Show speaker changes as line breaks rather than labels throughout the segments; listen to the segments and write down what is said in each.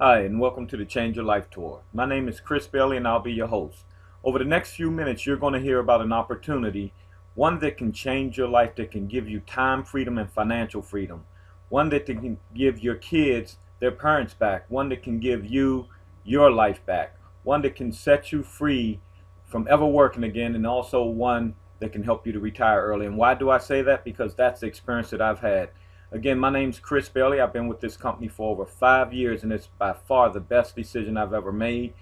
Hi, and welcome to the Change Your Life Tour. My name is Chris Bailey, and I'll be your host. Over the next few minutes, you're going to hear about an opportunity, one that can change your life, that can give you time freedom and financial freedom, one that can give your kids their parents back, one that can give you your life back, one that can set you free from ever working again, and also one that can help you to retire early. And why do I say that? Because that's the experience that I've had. Again, my name's Chris Bailey. I've been with this company for over 5 years, and it's by far the best decision I've ever made.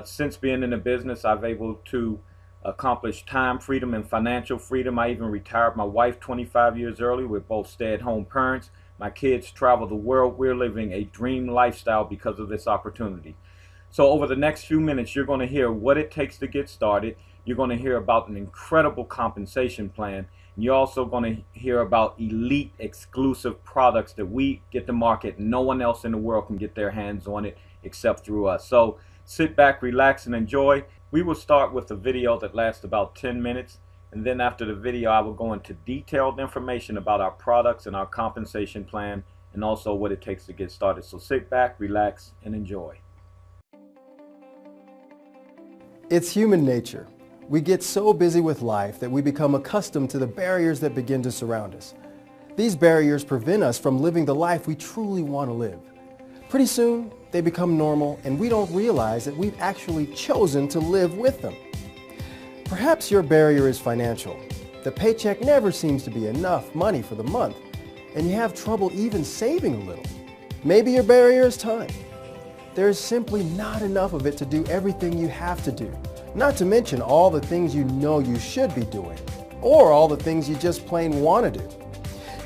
Since being in the business, I've able to accomplish time freedom and financial freedom. I even retired my wife 25 years early. We're both stay-at-home parents. My kids travel the world. We're living a dream lifestyle because of this opportunity. So over the next few minutes, you're going to hear what it takes to get started. You're going to hear about an incredible compensation plan. You're also going to hear about elite exclusive products that we get to market. No one else in the world can get their hands on it except through us. So sit back, relax, and enjoy. We will start with a video that lasts about 10 minutes. And then after the video, I will go into detailed information about our products and our compensation plan, and also what it takes to get started. So sit back, relax, and enjoy.
It's human nature. We get so busy with life that we become accustomed to the barriers that begin to surround us. These barriers prevent us from living the life we truly want to live. Pretty soon, they become normal, and we don't realize that we've actually chosen to live with them. Perhaps your barrier is financial. The paycheck never seems to be enough money for the month, and you have trouble even saving a little. Maybe your barrier is time. There is simply not enough of it to do everything you have to do. Not to mention all the things you know you should be doing, or all the things you just plain want to do.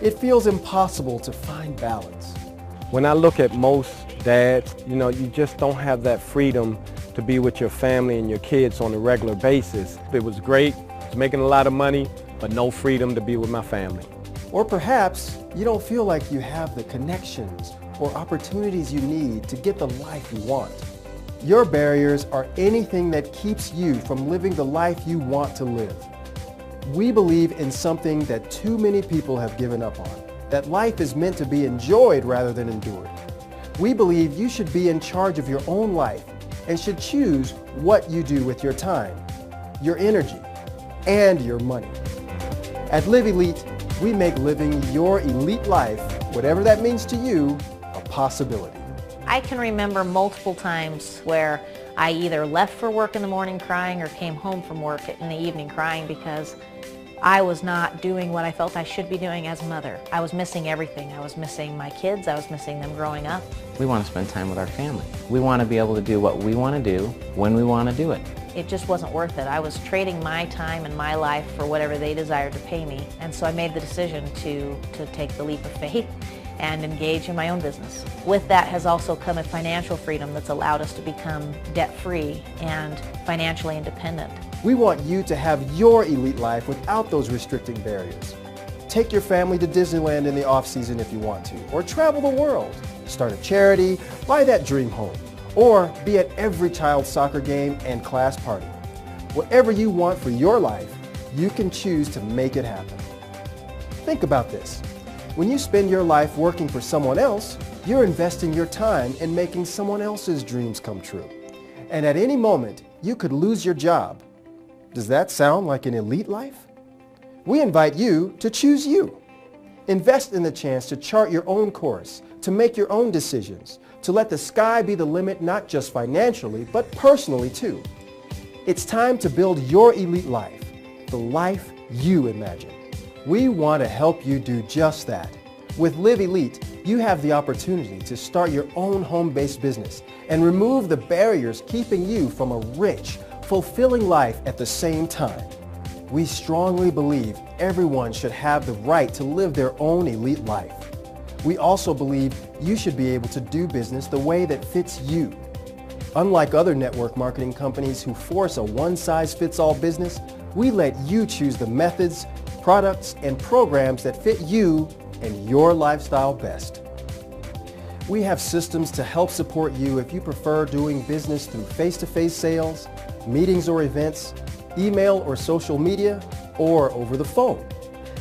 It feels impossible to find balance. When I look at most dads, you just don't have that freedom to be with your family and your kids on a regular basis. It was great, I was making a lot of money, but no freedom to be with my family. Or perhaps you don't feel like you have the connections or opportunities you need to get the life you want. Your barriers are anything that keeps you from living the life you want to live. We believe in something that too many people have given up on, that life is meant to be enjoyed rather than endured. We believe you should be in charge of your own life and should choose what you do with your time, your energy, and your money. At LivElite, we make living your elite life, whatever that means to you, a possibility.
I can remember multiple times where I either left for work in the morning crying or came home from work in the evening crying because I was not doing what I felt I should be doing as a mother. I was missing everything. I was missing my kids. I was missing them growing up.
We want to spend time with our family. We want to be able to do what we want to do when we want to do it.
It just wasn't worth it. I was trading my time and my life for whatever they desired to pay me. And so I made the decision to take the leap of faith and engage in my own business. With that has also come a financial freedom that's allowed us to become debt-free and financially independent.
We want you to have your elite life without those restricting barriers. Take your family to Disneyland in the off-season if you want to, or travel the world, start a charity, buy that dream home, or be at every child's soccer game and class party. Whatever you want for your life, you can choose to make it happen. Think about this. When you spend your life working for someone else, you're investing your time in making someone else's dreams come true. And at any moment, you could lose your job. Does that sound like an elite life? We invite you to choose you. Invest in the chance to chart your own course, to make your own decisions, to let the sky be the limit not just financially, but personally too. It's time to build your elite life, the life you imagine. We want to help you do just that. With LivElite, you have the opportunity to start your own home-based business and remove the barriers keeping you from a rich, fulfilling life at the same time. We strongly believe everyone should have the right to live their own elite life. We also believe you should be able to do business the way that fits you. Unlike other network marketing companies who force a one-size-fits-all business, we let you choose the methods, products, and programs that fit you and your lifestyle best. We have systems to help support you if you prefer doing business through face-to-face sales, meetings or events, email or social media, or over the phone.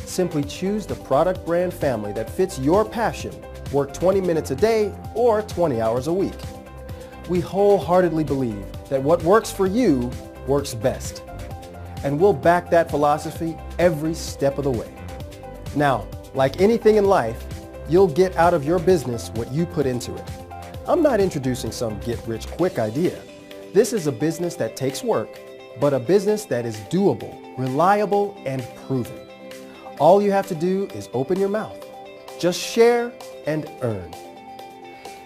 Simply choose the product brand family that fits your passion. Work 20 minutes a day or 20 hours a week. We wholeheartedly believe that what works for you works best. And we'll back that philosophy every step of the way. Now, like anything in life, you'll get out of your business what you put into it. I'm not introducing some get-rich-quick idea. This is a business that takes work, but a business that is doable, reliable, and proven. All you have to do is open your mouth. Just share and earn.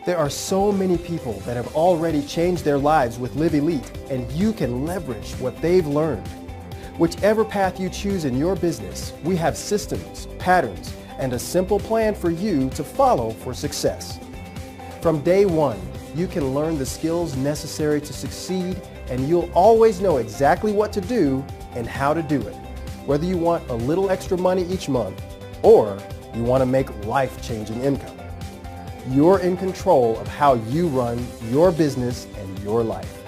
There are so many people that have already changed their lives with LivElite, and you can leverage what they've learned. Whichever path you choose in your business, we have systems, patterns, and a simple plan for you to follow for success. From day one, you can learn the skills necessary to succeed, and you'll always know exactly what to do and how to do it, whether you want a little extra money each month or you want to make life-changing income. You're in control of how you run your business and your life.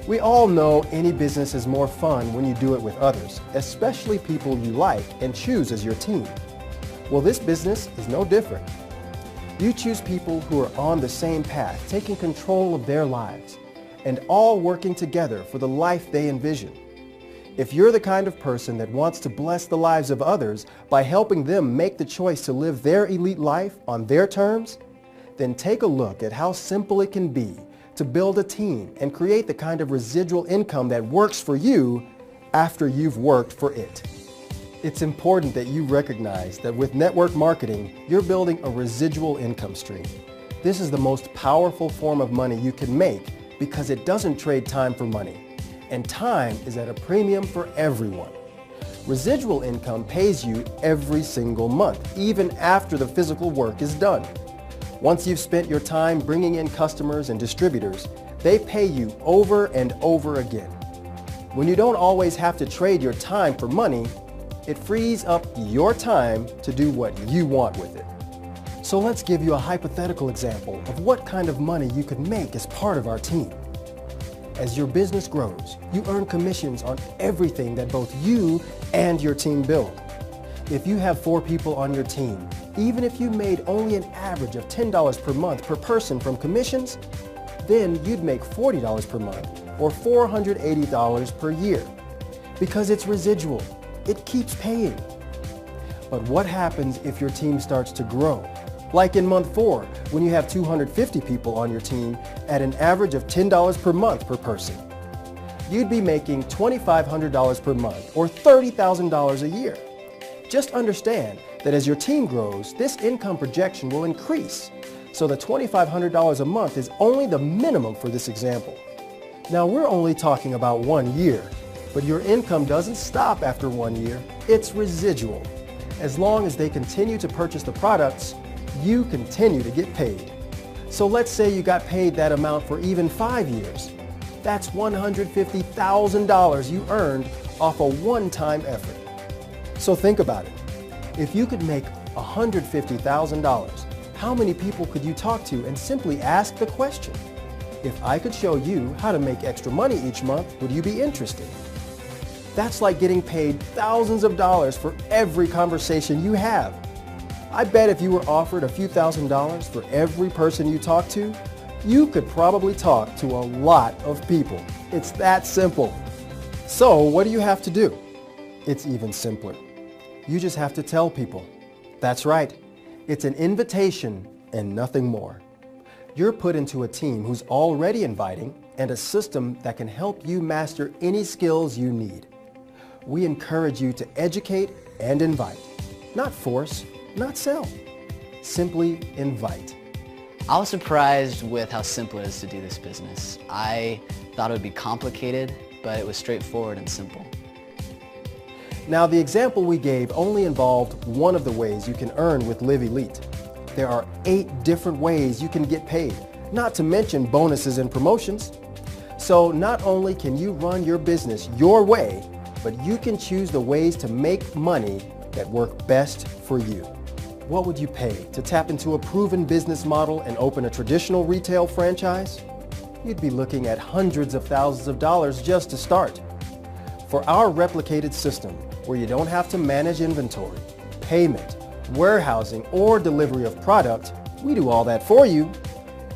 We all know any business is more fun when you do it with others, especially people you like and choose as your team. Well, this business is no different. You choose people who are on the same path, taking control of their lives, and all working together for the life they envision. If you're the kind of person that wants to bless the lives of others by helping them make the choice to live their elite life on their terms, then take a look at how simple it can be to build a team and create the kind of residual income that works for you after you've worked for it. It's important that you recognize that with network marketing, you're building a residual income stream. This is the most powerful form of money you can make because it doesn't trade time for money, and time is at a premium for everyone. Residual income pays you every single month, even after the physical work is done. Once you've spent your time bringing in customers and distributors, they pay you over and over again. When you don't always have to trade your time for money, it frees up your time to do what you want with it. So let's give you a hypothetical example of what kind of money you could make as part of our team. As your business grows, you earn commissions on everything that both you and your team build. If you have 4 people on your team, even if you made only an average of $10 per month per person from commissions, then you'd make $40 per month or $480 per year. Because it's residual, it keeps paying. But what happens if your team starts to grow? Like in month 4, when you have 250 people on your team at an average of $10 per month per person. You'd be making $2,500 per month or $30,000 a year. Just understand that as your team grows, this income projection will increase. So the $2,500 a month is only the minimum for this example. Now we're only talking about 1 year, but your income doesn't stop after 1 year. It's residual. As long as they continue to purchase the products, you continue to get paid. So let's say you got paid that amount for even 5 years. That's $150,000 you earned off a one-time effort. So think about it. If you could make $150,000, how many people could you talk to and simply ask the question, if I could show you how to make extra money each month, would you be interested? That's like getting paid thousands of dollars for every conversation you have. I bet if you were offered a few $1,000s for every person you talk to, you could probably talk to a lot of people. It's that simple. So what do you have to do? It's even simpler. You just have to tell people. That's right. It's an invitation and nothing more. You're put into a team who's already inviting and a system that can help you master any skills you need. We encourage you to educate and invite, not force, not sell. Simply invite.
I was surprised with how simple it is to do this business. I thought it would be complicated, but it was straightforward and simple.
Now, the example we gave only involved one of the ways you can earn with LivElite. There are 8 different ways you can get paid, not to mention bonuses and promotions. So not only can you run your business your way, but you can choose the ways to make money that work best for you. What would you pay to tap into a proven business model and open a traditional retail franchise? You'd be looking at hundreds of thousands of dollars just to start. For our replicated system, where you don't have to manage inventory, payment, warehousing, or delivery of product, we do all that for you.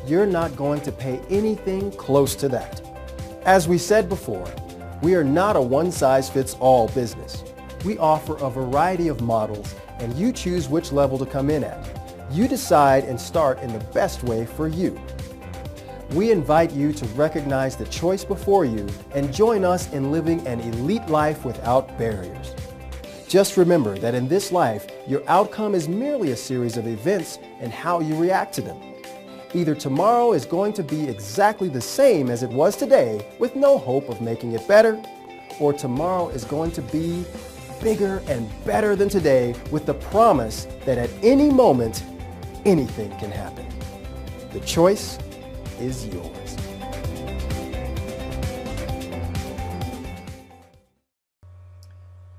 you're not going to pay anything close to that. As we said before, we are not a one-size-fits-all business. We offer a variety of models, and you choose which level to come in at. You decide and start in the best way for you. We invite you to recognize the choice before you and join us in living an elite life without barriers. Just remember that in this life, your outcome is merely a series of events and how you react to them. Either tomorrow is going to be exactly the same as it was today with no hope of making it better, or tomorrow is going to be bigger and better than today with the promise that at any moment, anything can happen. The choice is yours.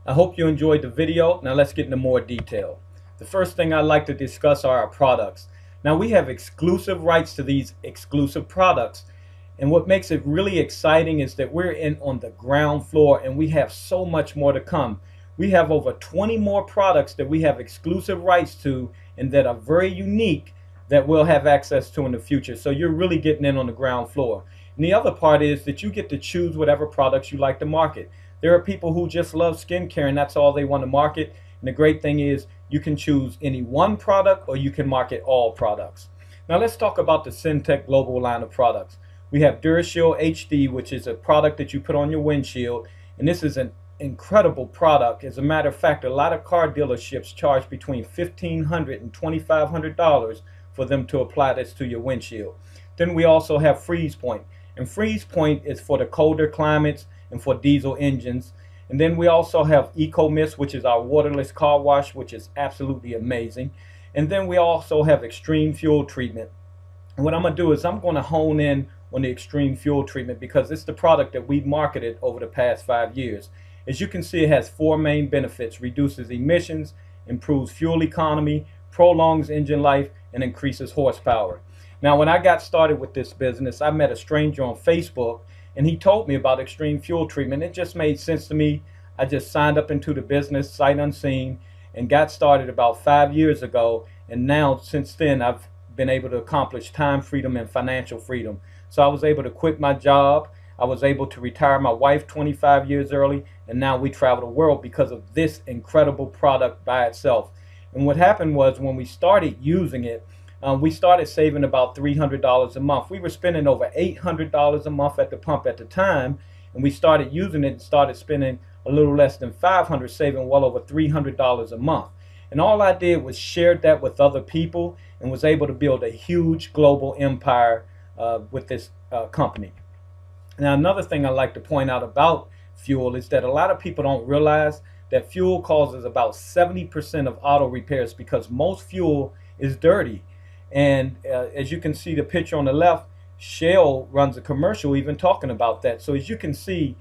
I hope you enjoyed the video. Now let's get into more detail. The first thing I'd like to discuss are our products. Now we have exclusive rights to these exclusive products. And what makes it really exciting is that we're in on the ground floor and we have so much more to come. We have over 20 more products that we have exclusive rights to and that are very unique that we'll have access to in the future. So you're really getting in on the ground floor. And the other part is that you get to choose whatever products you like to market. There are people who just love skincare and that's all they want to market. And the great thing is you can choose any one product or you can market all products. Now let's talk about the Syntec Global line of products. We have DuraShield HD, which is a product that you put on your windshield. And this is an incredible product. As a matter of fact, a lot of car dealerships charge between $1,500 and $2,500 for them to apply this to your windshield. Then we also have Freeze Point, and Freeze Point is for the colder climates and for diesel engines. And then we also have Eco Mist, which is our waterless car wash, which is absolutely amazing. And then we also have Extreme Fuel Treatment. And what I'm going to do is I'm going to hone in on the Extreme Fuel Treatment because it's the product that we've marketed over the past 5 years. As you can see, it has 4 main benefits: reduces emissions, improves fuel economy, prolongs engine life, and increases horsepower. Now, when I got started with this business, I met a stranger on Facebook, and he told me about Extreme Fuel Treatment. It just made sense to me. I just signed up into the business sight unseen and got started about 5 years ago. And now, since then, I've been able to accomplish time freedom and financial freedom. So I was able to quit my job. I was able to retire my wife 25 years early, and now we travel the world because of this incredible product by itself. And what happened was when we started using it, we started saving about $300 a month. We were spending over $800 a month at the pump at the time, and we started using it and started spending a little less than $500, saving well over $300 a month. And all I did was share that with other people and was able to build a huge global empire with this company. Now, another thing I like to point out about fuel is that a lot of people don't realize that fuel causes about 70% of auto repairs because most fuel is dirty. And as you can see the picture on the left, Shell runs a commercial even talking about that. So as you can see,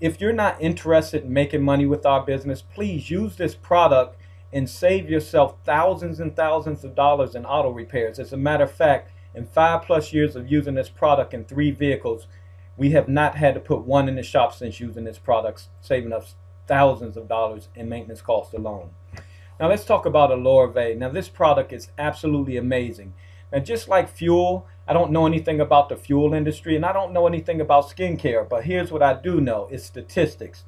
if you're not interested in making money with our business, please use this product and save yourself thousands and thousands of dollars in auto repairs. As a matter of fact, in 5+ years of using this product in 3 vehicles, we have not had to put one in the shop since using this product, saving us thousands of dollars in maintenance costs alone. Now let's talk about LivElite. Now this product is absolutely amazing. Now just like fuel, I don't know anything about the fuel industry and I don't know anything about skincare, but here's what I do know, is statistics.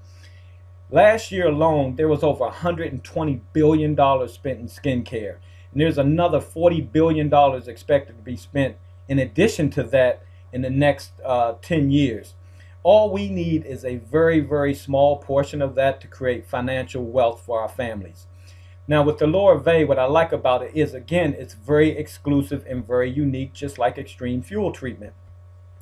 Last year alone, there was over $120 billion spent in skincare. And there's another $40 billion expected to be spent in addition to that in the next 10 years. All we need is a very, very small portion of that to create financial wealth for our families. Now with the LivElite, what I like about it is, again, it's very exclusive and very unique, just like Extreme Fuel Treatment.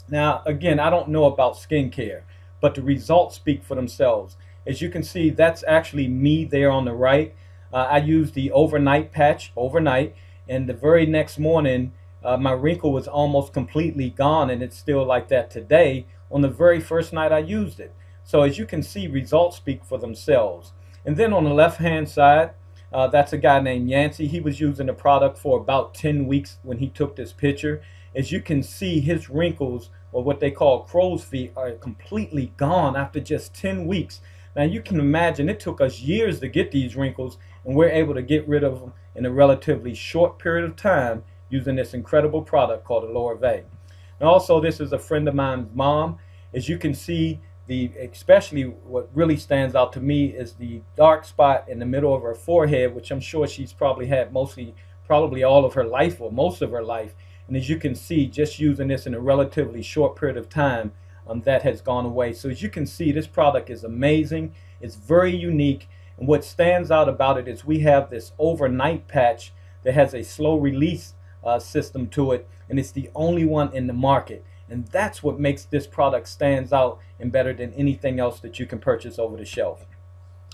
Now, again, I don't know about skincare, but the results speak for themselves. As you can see, that's actually me there on the right. I used the overnight patch overnight, and the very next morning, my wrinkle was almost completely gone, and it's still like that today on the very first night I used it. So as you can see, results speak for themselves. And then on the left-hand side, that's a guy named Yancey. He was using the product for about 10 weeks when he took this picture. As you can see, his wrinkles, or what they call crow's feet, are completely gone after just 10 weeks. Now you can imagine it took us years to get these wrinkles, and we're able to get rid of them in a relatively short period of time using this incredible product called the LivElite. And also, this is a friend of mine's mom. As you can see, especially what really stands out to me is the dark spot in the middle of her forehead, which I'm sure she's probably had probably all of her life or most of her life. And as you can see, just using this in a relatively short period of time, that has gone away. So as you can see, this product is amazing. It's very unique. And what stands out about it is we have this overnight patch that has a slow release system to it, and it's the only one in the market. And that's what makes this product stands out and better than anything else that you can purchase over the shelf.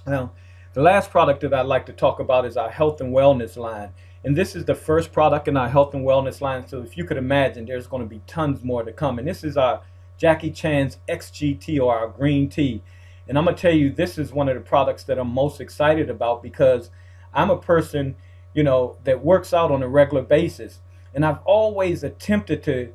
Now, the last product that I'd like to talk about is our health and wellness line. And this is the first product in our health and wellness line. So if you could imagine, there's going to be tons more to come. And this is our Jackie Chan's XGT, or our green tea. And I'm going to tell you, this is one of the products that I'm most excited about, because I'm a person, that works out on a regular basis. And I've always attempted to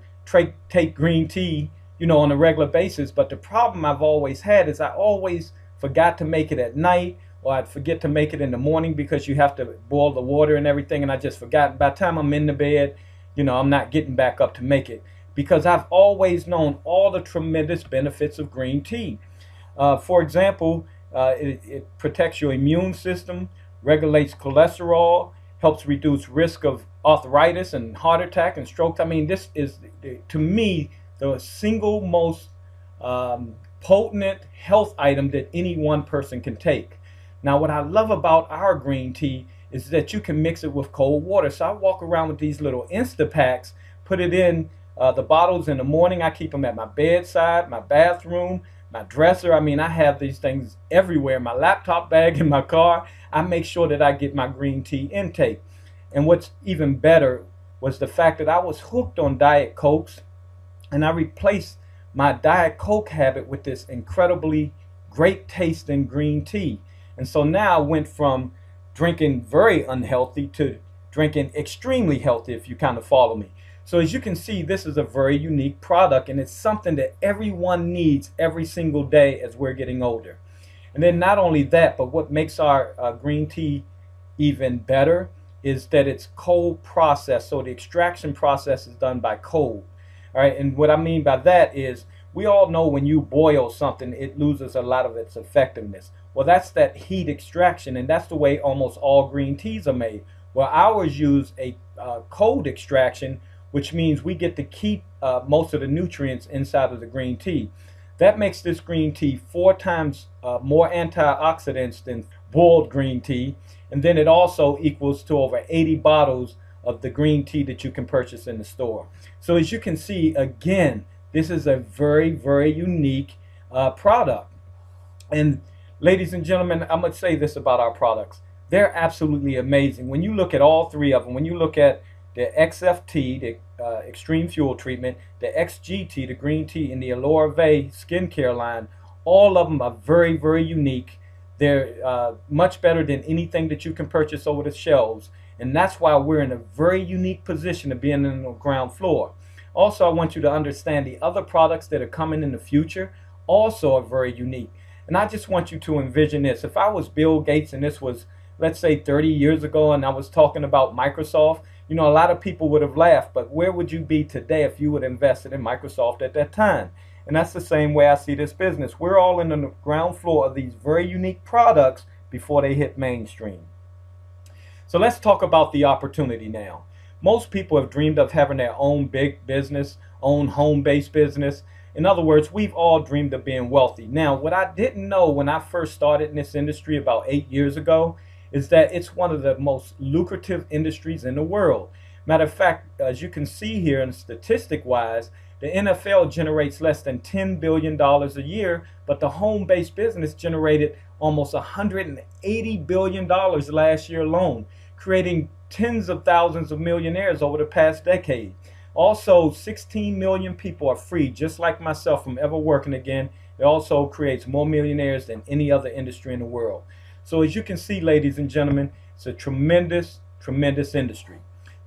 take green tea, on a regular basis. But the problem I've always had is I always forgot to make it at night, or I'd forget to make it in the morning because you have to boil the water and everything. And I just forgot. By the time I'm in the bed, I'm not getting back up to make it, because I've always known all the tremendous benefits of green tea. For example, it protects your immune system, regulates cholesterol, helps reduce risk of arthritis and heart attack and stroke. I mean, this is, to me, the single most potent health item that any one person can take. Now, what I love about our green tea is that you can mix it with cold water. So I walk around with these little Instapacks, put it in the bottles in the morning. I keep them at my bedside, my bathroom, my dresser. I mean, I have these things everywhere. My laptop bag in my car. I make sure that I get my green tea intake. And what's even better was the fact that I was hooked on Diet Cokes, and I replaced my Diet Coke habit with this incredibly great tasting green tea. And so now I went from drinking very unhealthy to drinking extremely healthy, if you kind of follow me. So as you can see, this is a very unique product, and it's something that everyone needs every single day as we're getting older. And then not only that, but what makes our green tea even better is that it's cold processed. So the extraction process is done by cold. All right, and what I mean by that is, we all know when you boil something, it loses a lot of its effectiveness. Well, that's that heat extraction, and that's the way almost all green teas are made. Well, ours use a cold extraction, which means we get to keep most of the nutrients inside of the green tea. That makes this green tea 4 times more antioxidants than boiled green tea. And then it also equals to over 80 bottles of the green tea that you can purchase in the store. So as you can see, again, this is a very, very unique product. And ladies and gentlemen, I'm going to say this about our products. They're absolutely amazing. When you look at all 3 of them, when you look at the XFT, the Extreme Fuel Treatment, the XGT, the green tea, and the LivElite skincare line, all of them are very, very unique. They're much better than anything that you can purchase over the shelves. And that's why we're in a very unique position of being on the ground floor. Also, I want you to understand the other products that are coming in the future also are very unique. And I just want you to envision this. If I was Bill Gates and this was, let's say, 30 years ago, and I was talking about Microsoft, a lot of people would have laughed. But where would you be today if you would have invested in Microsoft at that time? And that's the same way I see this business. We're all in the ground floor of these very unique products before they hit mainstream. So let's talk about the opportunity now. Most people have dreamed of having their own big business, own home-based business. In other words, we've all dreamed of being wealthy. Now, what I didn't know when I first started in this industry about 8 years ago is that it's one of the most lucrative industries in the world. Matter of fact, as you can see here, and statistic-wise, the NFL generates less than $10 billion a year, but the home-based business generated almost $180 billion last year alone, creating tens of thousands of millionaires over the past decade. Also, 16 million people are free, just like myself, from ever working again. It also creates more millionaires than any other industry in the world. So as you can see, ladies and gentlemen, it's a tremendous, tremendous industry.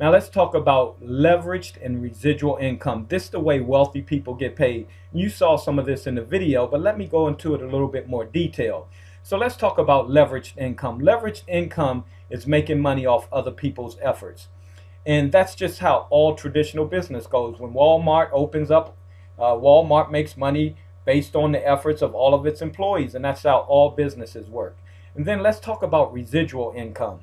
Now let's talk about leveraged and residual income. This is the way wealthy people get paid. You saw some of this in the video, but let me go into it a little bit more detail. So let's talk about leveraged income. Leveraged income is making money off other people's efforts. And that's just how all traditional business goes. When Walmart opens up, Walmart makes money based on the efforts of all of its employees, and that's how all businesses work. And then let's talk about residual income.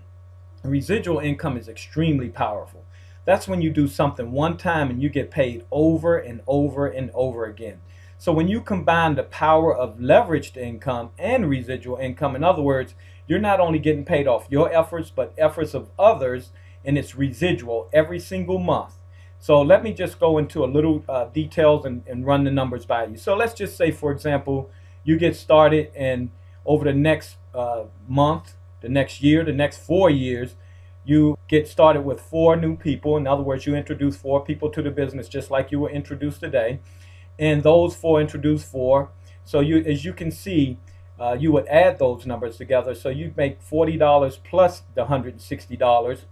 Residual income is extremely powerful. That's when you do something one time and you get paid over and over and over again. So when you combine the power of leveraged income and residual income, in other words, you're not only getting paid off your efforts, but efforts of others, and it's residual every single month. So let me just go into a little details and run the numbers by you. So let's just say, for example, you get started, and over the next month, the next year, the next 4 years, you get started with 4 new people. In other words, you introduce 4 people to the business just like you were introduced today. And those 4 introduce 4. So as you can see, you would add those numbers together. So you'd make $40 plus the $160,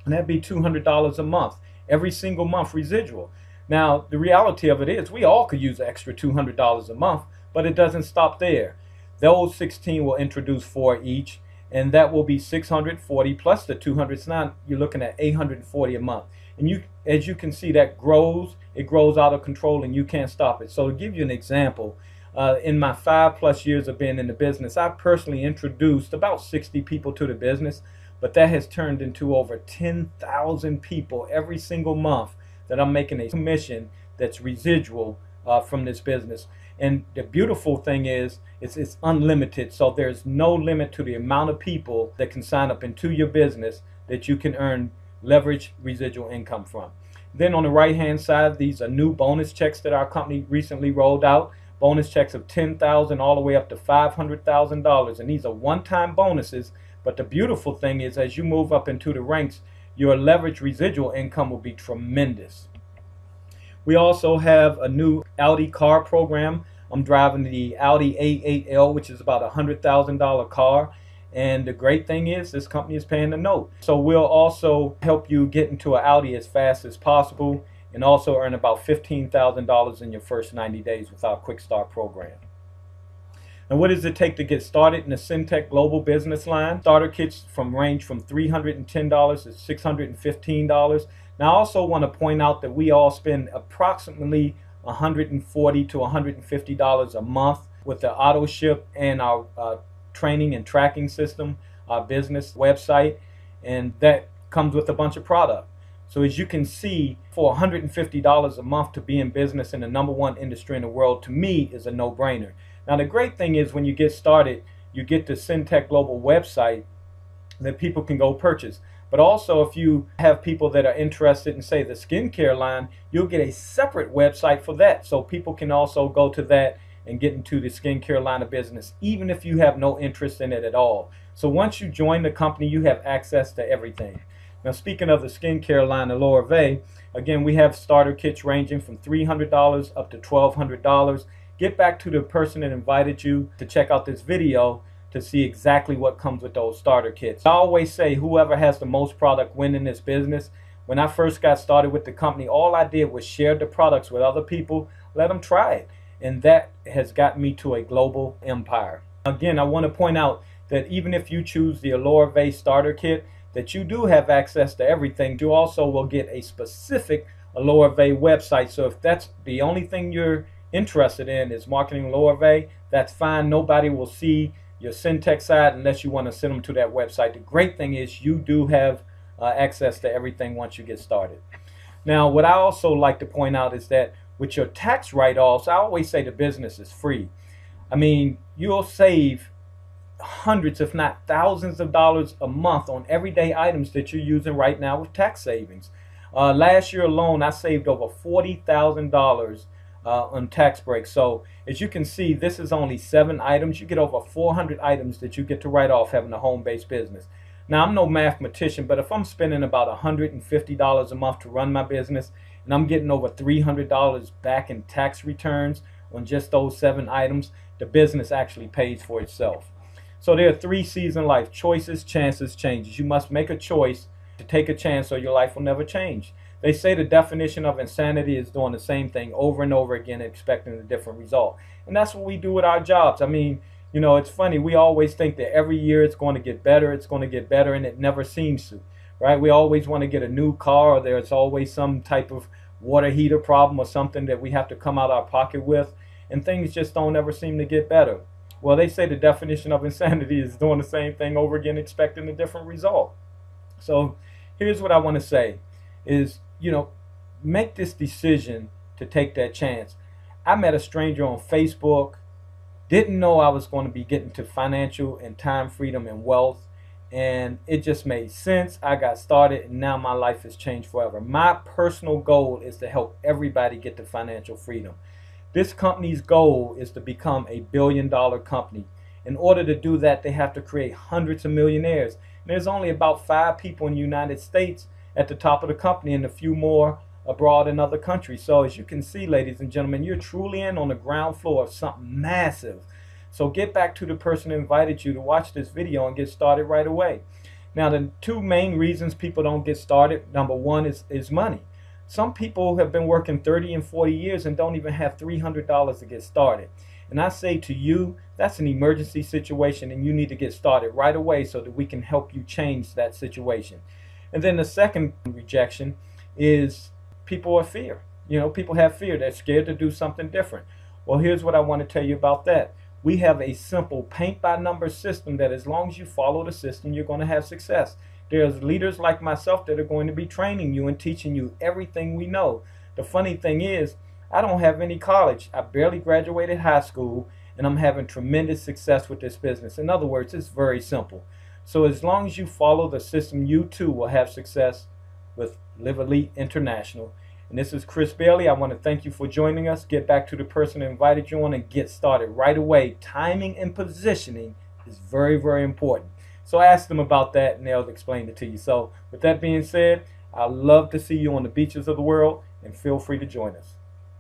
and that'd be $200 a month, every single month residual. Now, the reality of it is we all could use an extra $200 a month, but it doesn't stop there. Those 16 will introduce 4 each, and that will be 640 plus the 200. So now you're looking at 840 a month. And as you can see, that grows. It grows out of control, and you can't stop it. So to give you an example, in my 5+ years of being in the business, I personally introduced about 60 people to the business, but that has turned into over 10,000 people every single month that I'm making a commission that's residual from this business. And the beautiful thing is it's unlimited, so there's no limit to the amount of people that can sign up into your business that you can earn leverage residual income from. Then on the right hand side, these are new bonus checks that our company recently rolled out. Bonus checks of $10,000 all the way up to $500,000, and these are one-time bonuses. But the beautiful thing is, as you move up into the ranks, your leverage residual income will be tremendous. We also have a new Audi car program. I'm driving the Audi A8L, which is about a $100,000 car. And the great thing is this company is paying the note. So we'll also help you get into an Audi as fast as possible and also earn about $15,000 in your first 90 days with our Quick Start program. And what does it take to get started in the Syntech Global Business line? Starter kits range from $310 to $615. Now I also want to point out that we all spend approximately $140 to $150 a month with the auto ship and our training and tracking system, our business website, and that comes with a bunch of product. So as you can see, for $150 a month to be in business in the #1 industry in the world, to me, is a no-brainer. Now the great thing is when you get started, you get the Syntech Global website that people can go purchase. But also if you have people that are interested in, say, the skincare line, you'll get a separate website for that. So people can also go to that and get into the skincare line of business, even if you have no interest in it at all. So once you join the company, you have access to everything. Now speaking of the skincare line of LivElite, again, we have starter kits ranging from $300 up to $1,200. Get back to the person that invited you to check out this video to see exactly what comes with those starter kits. I always say whoever has the most product win in this business. When I first got started with the company, all I did was share the products with other people, let them try it. And that has got me to a global empire. Again, I want to point out that even if you choose the LivElite starter kit, that you do have access to everything. You also will get a specific LivElite website. So if that's the only thing you're interested in is marketing LivElite, that's fine. Nobody will see your Syntech side unless you want to send them to that website. The great thing is you do have access to everything once you get started. Now, what I also like to point out is that with your tax write-offs, I always say the business is free. I mean, you'll save hundreds, if not thousands of dollars a month on everyday items that you're using right now with tax savings. Last year alone, I saved over $40,000 on tax breaks. So as you can see, this is only 7 items. You get over 400 items that you get to write off having a home-based business. Now, I'm no mathematician, but if I'm spending about $150 a month to run my business, and I'm getting over $300 back in tax returns on just those 7 items, the business actually pays for itself. So there are 3 C's in life: choices, chances, changes. You must make a choice to take a chance or your life will never change. They say the definition of insanity is doing the same thing over and over again and expecting a different result. And that's what we do with our jobs. I mean, you know, it's funny. We always think that every year it's going to get better, and it never seems to. right? We always want to get a new car, or there's always some type of water heater problem or something that we have to come out our pocket with, and things just don't ever seem to get better. Well, they say the definition of insanity is doing the same thing over again, expecting a different result. So here's what I want to say is, make this decision to take that chance. I met a stranger on Facebook, didn't know I was going to be getting to financial and time freedom and wealth, and it just made sense. I got started, and now my life has changed forever. My personal goal is to help everybody get to financial freedom. This company's goal is to become a billion-dollar company. In order to do that, they have to create hundreds of millionaires. And there's only about 5 people in the United States at the top of the company, and a few more abroad in other countries. So as you can see, ladies and gentlemen, you're truly in on the ground floor of something massive. So get back to the person who invited you to watch this video and get started right away. Now, the 2 main reasons people don't get started, number one is money. Some people have been working 30 and 40 years and don't even have $300 to get started. And I say to you, that's an emergency situation, and you need to get started right away so that we can help you change that situation. And then the second rejection is people are fear. People have fear. They're scared to do something different. Well, here's what I want to tell you about that. We have a simple paint-by-number system that as long as you follow the system, you're going to have success. There's leaders like myself that are going to be training you and teaching you everything we know. The funny thing is, I don't have any college. I barely graduated high school, and I'm having tremendous success with this business. In other words, it's very simple. So as long as you follow the system, you too will have success with LivElite International. And this is Chris Bailey. I want to thank you for joining us. Get back to the person who invited you on and get started right away. Timing and positioning is very, very important. So ask them about that and they'll explain it to you. So with that being said, I'd love to see you on the beaches of the world, and feel free to join us.